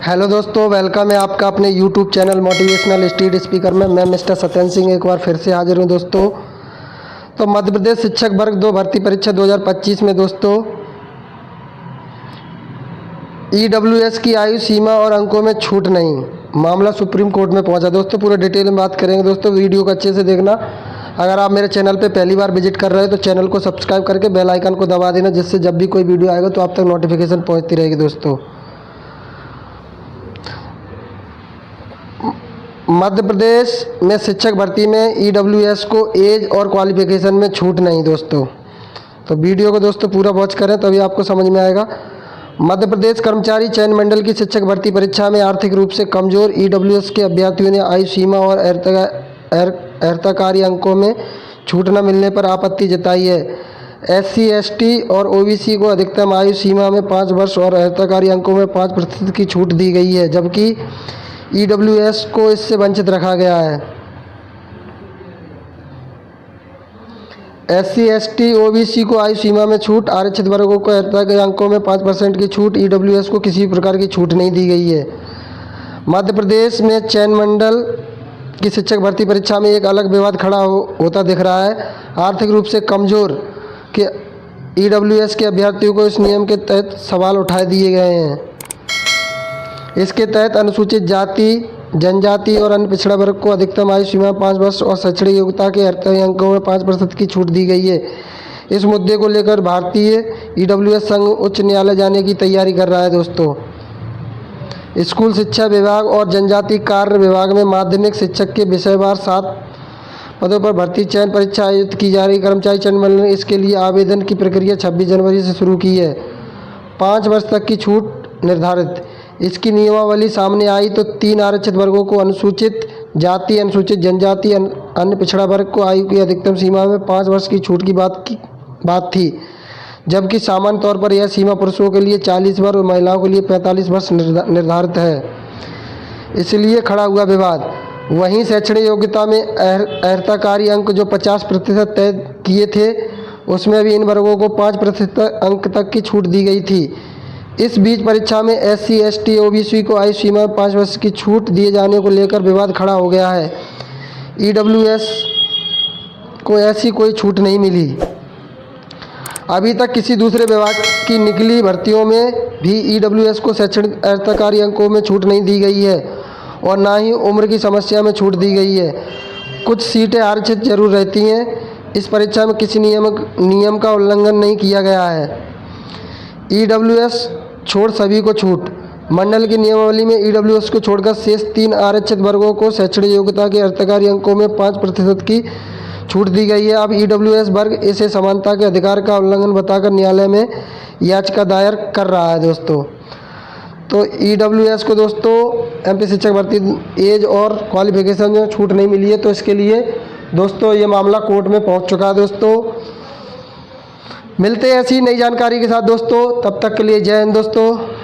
Hello दोस्तों, welcome है आपका अपने YouTube channel motivational street speaker में। मैं मिस्टर सत्येंद्र सिंह एक बार फिर से हाजिर हूं दोस्तों। तो मध्य प्रदेश शिक्षक वर्ग 2 भर्ती परीक्षा 2025 में दोस्तों ईडब्ल्यूएस की आयु सीमा और अंकों में छूट नहीं, मामला सुप्रीम कोर्ट में पहुंचा। दोस्तों पूरा डिटेल में बात करेंगे दोस्तों, वीडियो को अच्छे से देखना। अगर आप मेरे चैनल पे पहली बार विजिट कर रहे हो तो चैनल को सब्सक्राइब करके बेल आइकन को दबा देना, जिससे जब भी कोई वीडियो आएगा तो आप तक नोटिफिकेशन पहुँचती रहेगी। दोस्तों मध्य प्रदेश में शिक्षक भर्ती में ईडब्ल्यूएस को एज और क्वालिफिकेशन में छूट नहीं दोस्तों। तो वीडियो को दोस्तों पूरा वॉच करें तभी आपको समझ में आएगा। मध्य प्रदेश कर्मचारी चयन मंडल की शिक्षक भर्ती परीक्षा में आर्थिक रूप से कमजोर ईडब्ल्यूएस के अभ्यर्थियों ने आयु सीमा और अर्हताकारी अंकों में छूट न मिलने पर आपत्ति जताई है। एससी, एसटी और ओबीसी को अधिकतम आयु सीमा में 5 वर्ष और अर्हताकारी अंकों में 5% की छूट दी गई है, जबकि ईडब्ल्यूएस को इससे वंचित रखा गया है। एससी, एसटी, ओबीसी को आयु सीमा में छूट, आरक्षित वर्गों को अर्हता के अंकों में 5% की छूट, ईडब्ल्यूएस को किसी प्रकार की छूट नहीं दी गई है। मध्य प्रदेश में चयन मंडल की शिक्षक भर्ती परीक्षा में एक अलग विवाद खड़ा होता दिख रहा है। आर्थिक रूप से कमजोर के ईडब्ल्यूएस के अभ्यर्थियों को इस नियम के तहत सवाल उठाए दिए गए हैं। इसके तहत अनुसूचित जाति, जनजाति और अन्य पिछड़ा वर्ग को अधिकतम आयु सीमा 5 वर्ष और शैक्षणिक योग्यता के अर्हता अंकों में 5% की छूट दी गई है। इस मुद्दे को लेकर भारतीय ईडब्ल्यूएस संघ उच्च न्यायालय जाने की तैयारी कर रहा है। दोस्तों स्कूल शिक्षा विभाग और जनजाति कार्य विभाग में माध्यमिक शिक्षक के विषयवार 7 पदों पर भर्ती चयन परीक्षा आयोजित की जा रही। कर्मचारी चयन मंडल ने इसके लिए आवेदन की प्रक्रिया 26 जनवरी से शुरू की है। 5 वर्ष तक की छूट निर्धारित। इसकी नियमावली सामने आई तो 3 आरक्षित वर्गों को अनुसूचित जाति, अनुसूचित जनजाति, अन्य पिछड़ा वर्ग को आयु की अधिकतम सीमा में 5 वर्ष की छूट की बात थी, जबकि सामान्य तौर पर यह सीमा पुरुषों के लिए 40 वर्ष और महिलाओं के लिए 45 वर्ष निर्धारित है। इसलिए खड़ा हुआ विवाद। वहीं शैक्षणिक योग्यता में अर्हताकारी अंक जो 50% तय किए थे, उसमें भी इन वर्गों को 5% अंक तक की छूट दी गई थी। इस बीच परीक्षा में एससी, एसटी, ओबीसी को आयु सीमा में 5 वर्ष की छूट दिए जाने को लेकर विवाद खड़ा हो गया है। ईडब्ल्यूएस को ऐसी कोई छूट नहीं मिली। अभी तक किसी दूसरे विभाग की निकली भर्तियों में भी ईडब्ल्यूएस को शैक्षणिक अर्हताकारी अंकों में छूट नहीं दी गई है और ना ही उम्र की समस्या में छूट दी गई है। कुछ सीटें आरक्षित जरूर रहती हैं। इस परीक्षा में किसी नियम का उल्लंघन नहीं किया गया है। ईडब्ल्यूएस छोड़ सभी को छूट। मंडल की नियमावली में ईडब्ल्यूएस को छोड़कर शेष 3 आरक्षित वर्गों को शैक्षणिक योग्यता के अर्हताकारी अंकों में 5% की छूट दी गई है। अब ईडब्ल्यूएस वर्ग इसे समानता के अधिकार का उल्लंघन बताकर न्यायालय में याचिका दायर कर रहा है। दोस्तों तो ईडब्ल्यूएस को दोस्तों एमपी शिक्षक भर्ती एज और क्वालिफिकेशन में छूट नहीं मिली है, तो इसके लिए दोस्तों ये मामला कोर्ट में पहुंच चुका है। दोस्तों मिलते हैं ऐसी नई जानकारी के साथ दोस्तों, तब तक के लिए जय हिंद दोस्तों।